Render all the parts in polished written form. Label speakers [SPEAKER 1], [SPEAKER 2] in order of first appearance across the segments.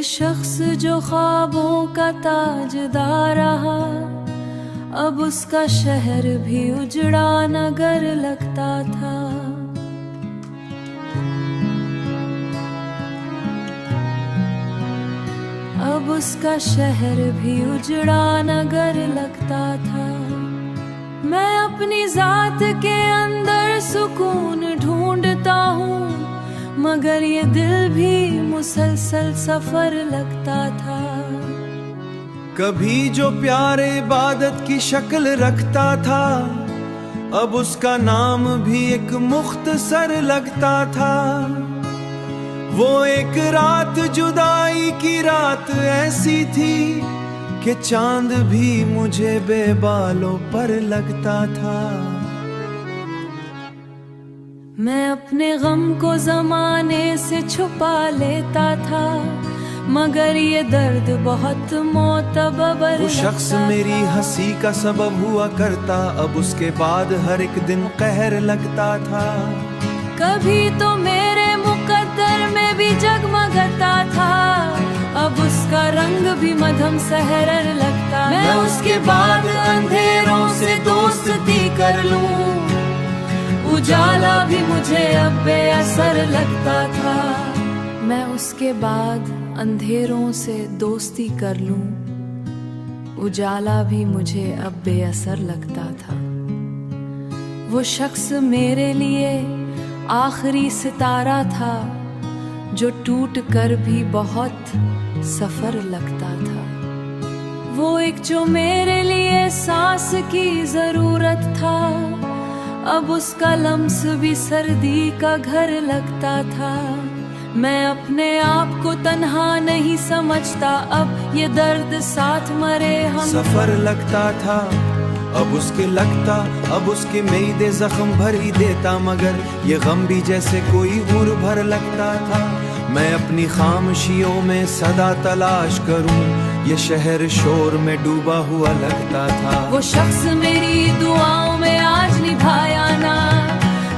[SPEAKER 1] शख्स जो ख्वाबों का ताजदार रहा, अब उसका शहर भी उजड़ा नगर लगता था। अब उसका शहर भी उजड़ा नगर लगता था। मैं अपनी जात के अंदर सुकून ढूंढता हूँ, मगर ये दिल भी मुसलसल सफर लगता था।
[SPEAKER 2] कभी जो प्यार इबादत की शक्ल रखता था, अब उसका नाम भी एक मुख्तसर लगता था। वो एक रात जुदाई की रात ऐसी थी कि चांद भी मुझे बेबालों पर लगता था।
[SPEAKER 1] मैं अपने गम को जमाने से छुपा लेता था, मगर ये दर्द बहुत मोतबर।
[SPEAKER 2] वो शख्स मेरी हंसी का सबब हुआ करता, अब उसके बाद हर एक दिन कहर लगता था।
[SPEAKER 1] कभी तो मेरे मुकद्दर में भी जगमगता था, अब उसका रंग भी मध्यम सहरर लगता। मैं उसके बाद अंधेरों से दोस्ती कर लूं, उजाला भी मुझे अब बेअसर लगता था। मैं उसके बाद अंधेरों से दोस्ती कर लूं, उजाला भी मुझे अब बेअसर लगता था। वो शख्स मेरे लिए आखिरी सितारा था, जो टूट कर भी बहुत सफर लगता था। वो एक जो मेरे लिए सांस की जरूरत था, अब उसका लम्स भी सर्दी का घर लगता था। मैं अपने आप को तन्हा नहीं समझता, अब ये दर्द साथ मरे हम
[SPEAKER 2] सफर लगता था। अब उसके लगता, अब उसके मेदे जख्म भर ही देता, मगर ये गम भी जैसे कोई उर भर लगता था। मैं अपनी खामोशियों में सदा तलाश करूं, ये शहर शोर में डूबा हुआ लगता था।
[SPEAKER 1] वो शख्स मेरी दुआओं में आज निभाया ना,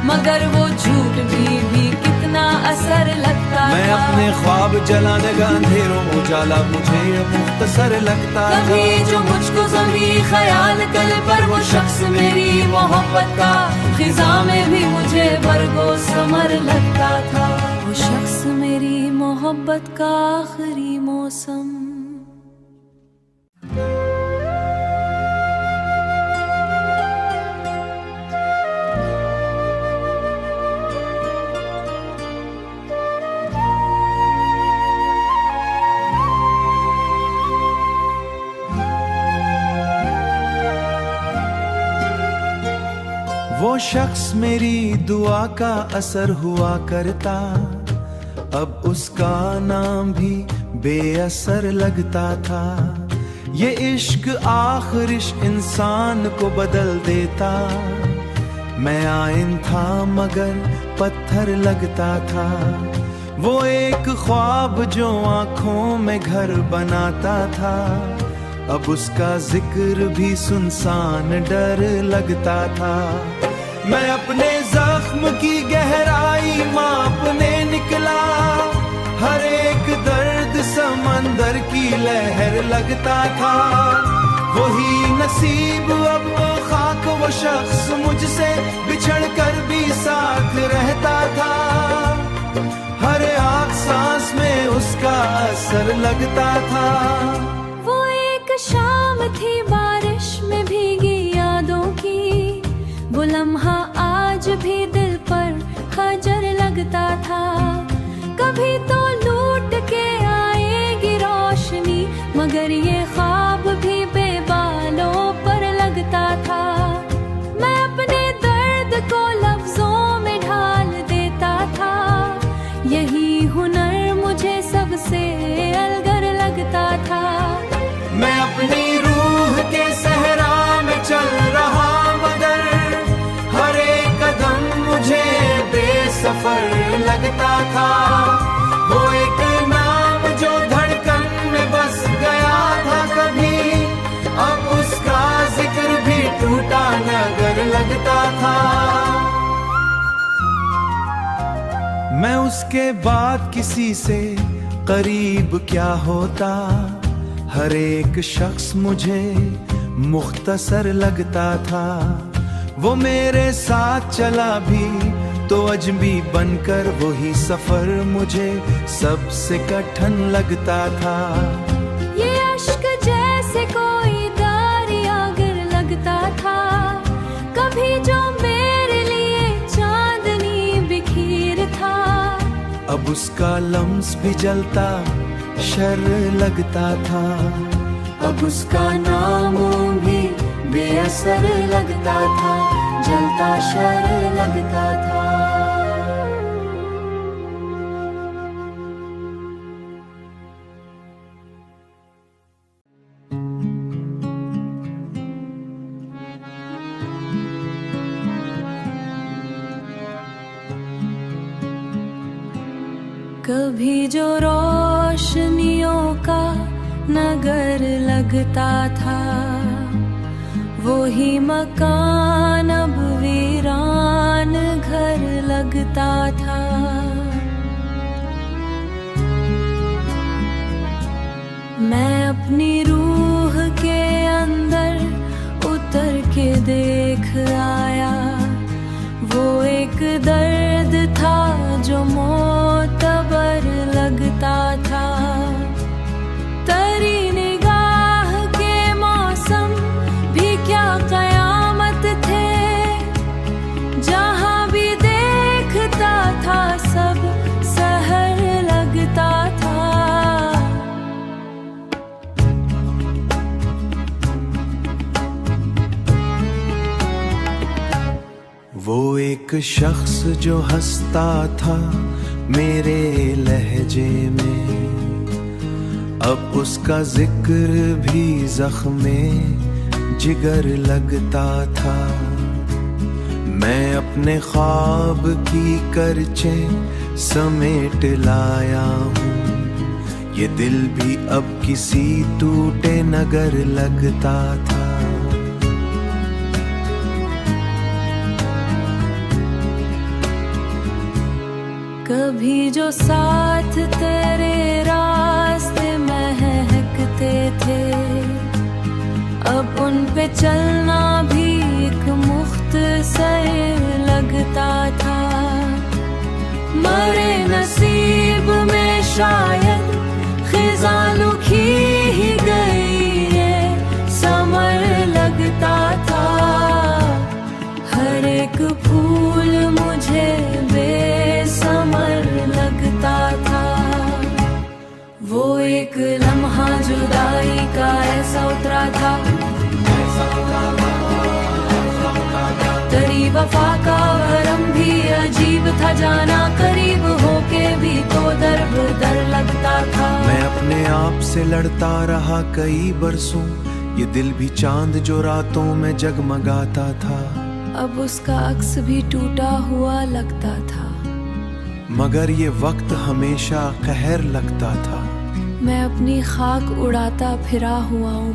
[SPEAKER 1] मगर वो झूठ भी कितना असर लगता
[SPEAKER 2] मैं
[SPEAKER 1] था।
[SPEAKER 2] अपने ख्वाब जलाने का अंधेरों उजाला मुझे मुख्तसर लगता था।
[SPEAKER 1] कभी जो मुझको ज़मीं ख्याल कर पर वो शख्स मेरी मोहब्बत का खिजा में भी मुझे बरगो समर लगता था। वो शख्स मेरी मोहब्बत का आखिरी मौसम।
[SPEAKER 2] वो शख्स मेरी दुआ का असर हुआ करता, अब उसका नाम भी बेअसर लगता था। ये इश्क आखिरिश इंसान को बदल देता, मैं आइन था मगर पत्थर लगता था। वो एक ख्वाब जो आंखों में घर बनाता था, अब उसका जिक्र भी सुनसान डर लगता था। मैं अपने जख्म की गहराई मापने निकला, हर एक दर्द समंदर की लहर लगता था। वही नसीब अब खाक, वो शख्स मुझसे बिछड़ कर भी साथ रहता था। हर आख सांस में उसका असर लगता था।
[SPEAKER 1] वो एक शाम थी बारिश में भीगी यादों की, वो लम्हा आज भी दिल पर खजर लगता था। कभी तो लूट के आएगी रोशनी, मगर ये ख्वाब भी बेबालों पर लगता था। मैं अपने दर्द को लफ्जों में ढाल देता था, यही हुनर मुझे सबसे अलगर लगता था।
[SPEAKER 2] मैं अपनी रूह के सहरा में चल रहा, मगर हर एक कदम मुझे बेसफर लगता था। वो एक नाम जो धड़कन में बस गया था कभी, अब उसका जिक्र भी टूटा नगर लगता था। मैं उसके बाद किसी से करीब क्या होता, हर एक शख्स मुझे मुख्तसर लगता था। वो मेरे साथ चला भी तो अजनबी बनकर वही सफर मुझे सबसे कठिन लगता था।
[SPEAKER 1] ये अश्क जैसे कोई दरिया गिर लगता था, कभी जो मेरे लिए चांदनी बिखीर था।
[SPEAKER 2] अब उसका लम्स भी जलता शर लगता था, अब उसका नामों भी बेअसर लगता था, जलता शर लगता था।
[SPEAKER 1] कभी जो रोशनियों का नगर लगता था, वो ही मकान अब वीरान घर लगता था। मैं अपनी रूह के अंदर उतर के देख आया, वो एक दर्द था जो मोतबर लगता था। तरी निगाह के मौसम भी क्या कयामत थे, जहां भी देखता था सब सहर लगता था।
[SPEAKER 2] वो एक शख्स जो हंसता था मेरे लहजे में, अब उसका जिक्र भी ज़ख्मे जिगर लगता था। मैं अपने ख्वाब की करचे समेट लाया हूँ, ये दिल भी अब किसी टूटे नगर लगता था।
[SPEAKER 1] कभी जो साथ तेरे रास्ते महकते थे, अब उन पे चलना भी एक मुख्तसर लगता था। मरे नसीब में शायद खिज़ा लुखी ही गई है, समर लगता था। हर एक फूल मुझे बेसमर लगता था। वो एक लम्हा जुदाई का ऐसा उतरा था, तेरी वफा का वरम भी अजीब था, जाना करीब होके भी तो दर बदर लगता था।
[SPEAKER 2] मैं अपने आप से लड़ता रहा कई बरसों, ये दिल भी चांद जो रातों में जगमगाता था।
[SPEAKER 1] अब उसका अक्स भी टूटा हुआ लगता था,
[SPEAKER 2] मगर ये वक्त हमेशा कहर लगता था।
[SPEAKER 1] मैं अपनी खाक उड़ाता फिरा हुआ हूँ,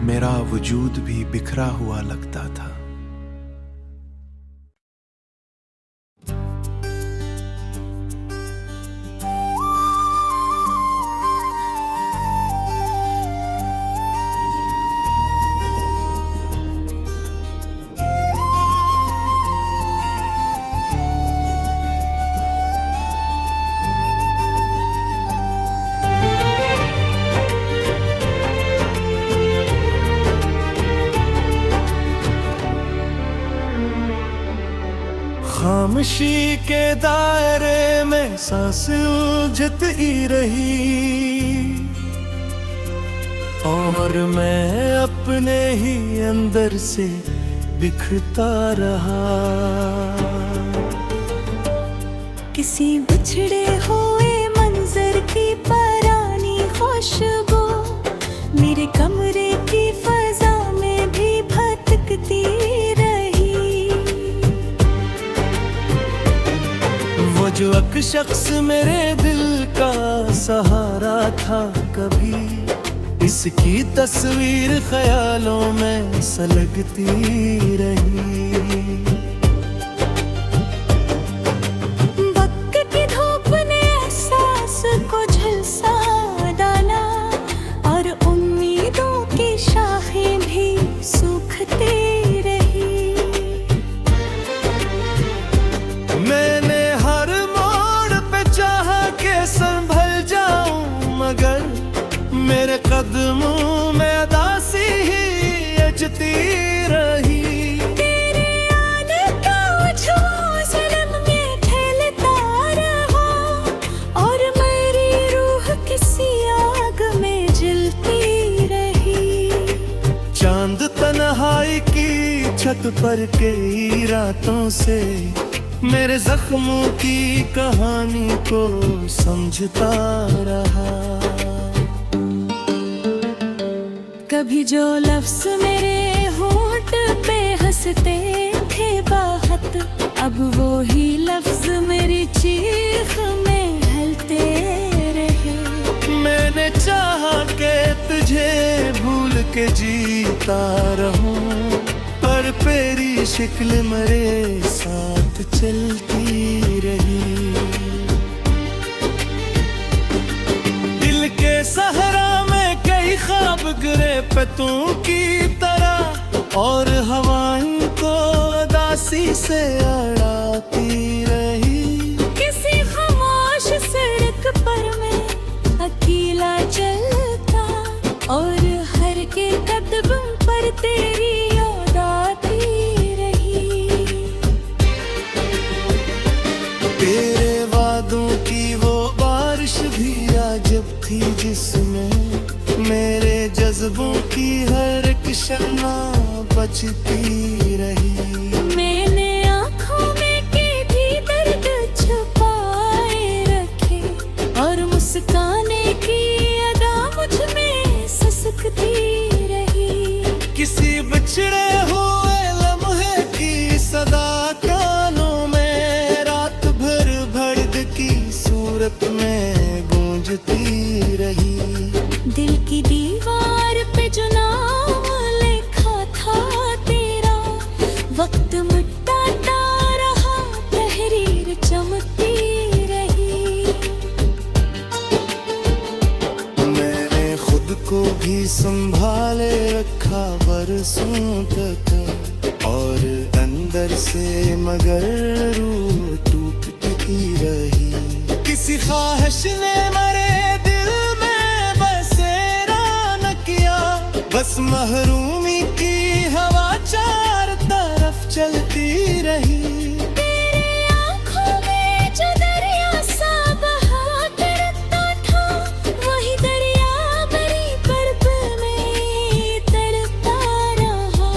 [SPEAKER 2] मेरा वजूद भी बिखरा हुआ लगता था। खामोशी के दायरे में सांस उलझती रही, और मैं अपने ही अंदर से बिखरता रहा।
[SPEAKER 1] किसी बिछड़े हुए मंजर की परानी खुशबू मेरे कमरे की फजा में भी भटकती रही।
[SPEAKER 2] वो जो एक शख्स मेरे दिल का सहारा था, कभी इसकी तस्वीर ख्यालों में सलगती रही।
[SPEAKER 1] वक्त की धूप ने एहसास को
[SPEAKER 2] चलती रही।
[SPEAKER 1] तेरे आने का जुआ सनम में फैलता रहा और मेरी रूह किसी आग में जलती रही।
[SPEAKER 2] चांद तन्हाई की छत पर कई रातों से मेरे जख्मों की कहानी को समझता रहा।
[SPEAKER 1] कभी जो लफ्ज मेरे होंठ पे हंसते थे बाहत, अब वो ही लफ्ज मेरी चीख में हलते रहे।
[SPEAKER 2] मैंने चाहा कि तुझे भूल के जीता रहूं, पर तेरी शिक्ल मेरे साथ चलती रही। दिल के सहरा में कई ख्वाब गिरे पत्तों की तरह, और हवाओं को उदासी से अड़ाती रही।
[SPEAKER 1] किसी खामोश सड़क पर मैं अकेला चलता और हर के कदम पर तेरी याद आती रही।
[SPEAKER 2] तेरे वादों की वो बारिश भी अजब थी, जिसमें मेरे जज्बों की हर एक शम्मा बचती रही।
[SPEAKER 1] मैंने आँखों में के भी दर्द छुपाए रखे और मुस्काने की अदा मुझ में सिसकती रही।
[SPEAKER 2] किसी बिछड़े हुए लम्हे की सदा कानों में रात भर भर्द की सूरत में गूंजती रही।
[SPEAKER 1] दिल की दीवार पे जो नाम लिखा था तेरा, वक्त मिटाता रहा, तहरीर चमकती रही।
[SPEAKER 2] मैंने खुद को भी संभाले रखा बरसों तक, और अंदर से मगर रूह टूटती रही। किसी ख्वाहिश ने मेरे दिल में बसेरा न किया, बस महरूमी की हवा चार तरफ चलती रही।
[SPEAKER 1] तेरे आँखों में जो दरिया सा बहा करता था, वही दरिया मेरी पलक में तड़पता रहा।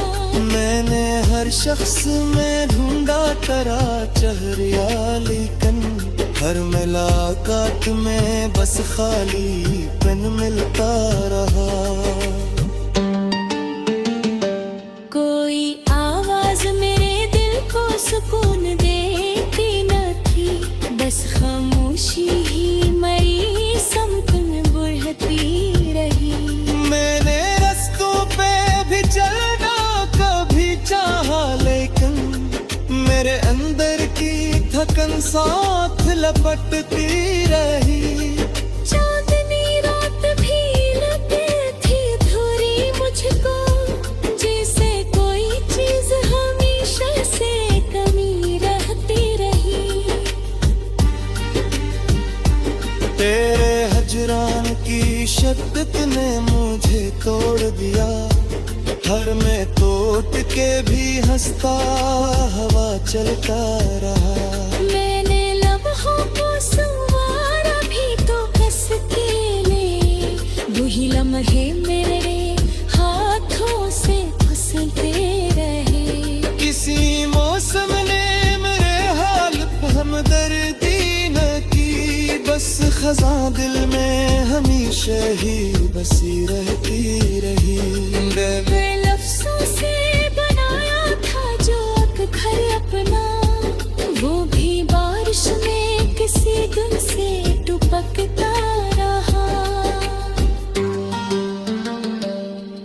[SPEAKER 2] मैंने हर शख्स में ढूंढा तेरा चेहरा, लेकिन हर मुलाकात में बस खालीपन मिलता रहा।
[SPEAKER 1] कोई आवाज मेरे दिल को सुकून देती न थी, बस खामोशी ही मेरी समत में बुढ़ती रही।
[SPEAKER 2] मैंने रस्तों पे भी चलना कभी चाहा, लेकिन मेरे अंदर की थकन साथ लपटती रही।
[SPEAKER 1] चांदनी रात भी लगे थी धुरी मुझको, जैसे कोई चीज हमेशा से कमी रहती रही।
[SPEAKER 2] तेरे हजरान की शिद्दत ने मुझे तोड़ दिया, हर में टूट के भी हंसता हवा चलता रहा।
[SPEAKER 1] मैंने लम्हों को संवारा भी तो कस के ले, वही लम्हे मेरे हाथों से फिसलते रहे।
[SPEAKER 2] किसी मौसम ने मेरे हाल पे हमदर्दी न की, बस खजा दिल में हमेशा ही बसी रहती रही।
[SPEAKER 1] लफ्जों से बनाया था जो घर अपना, वो भी बारिश में किसी दिन से टपकता रहा।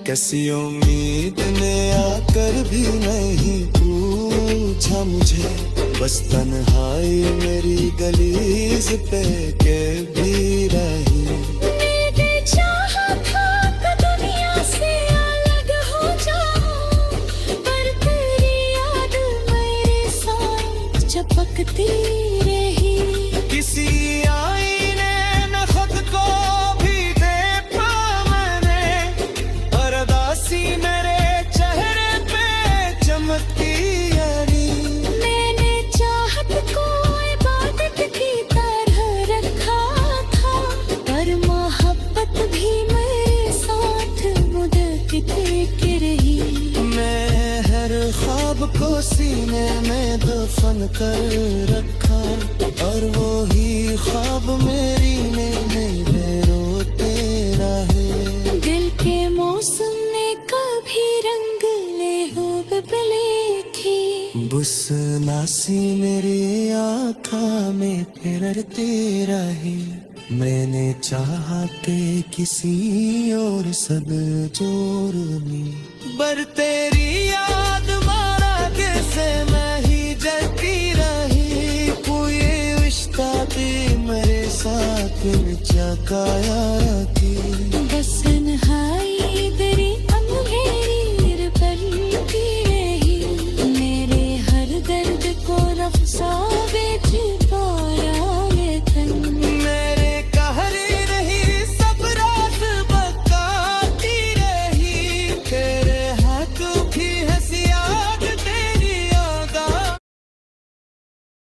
[SPEAKER 2] कैसी उम्मीद ने आकर भी नहीं पूछा मुझे, बस तन्हाई मेरी गलीज पे के भी रही।
[SPEAKER 1] मैंने चाहा था कि दुनिया से अलग हो जाऊं, पर तेरी याद मेरे साथ चपकती रही।
[SPEAKER 2] किसी आईने में खुद को भी देखा मैंने, परदासी मेरे चेहरे सीने में दफन कर रखा, और वो ही ख्वाब मेरी ने मेरे रोते रहे।
[SPEAKER 1] दिल के मौसम ने कभी रंग ले हो लिखी,
[SPEAKER 2] बुस नासी मेरे आँखा में फिरते रहे। मैंने चाहा के किसी और सब जोर में, पर तेरी याद मारा कैसे मैं ही जलती रही। कोई रिश्ता भी मेरे साथ चकाया थी,
[SPEAKER 1] बस तन्हाई तेरी